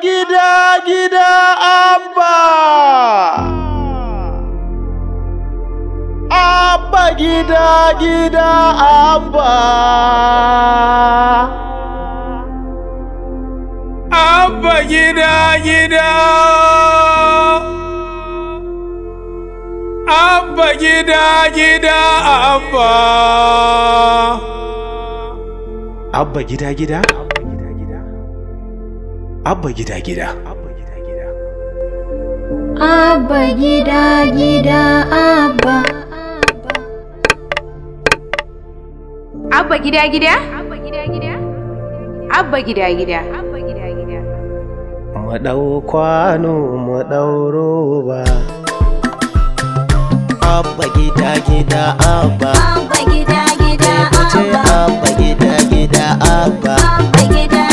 gida gida abba. Abba gida gida abba. Abba gida gida. Abba gida gida abba. Abba gida gida. Abba gida gida. Abba gida gida abba. Abba gida gida. Abba gida gida. Mu ɗau kwano mu ɗau roba. Abba gida gida abba. Abba gida gida abba. Abba gida gida abba. Abba gida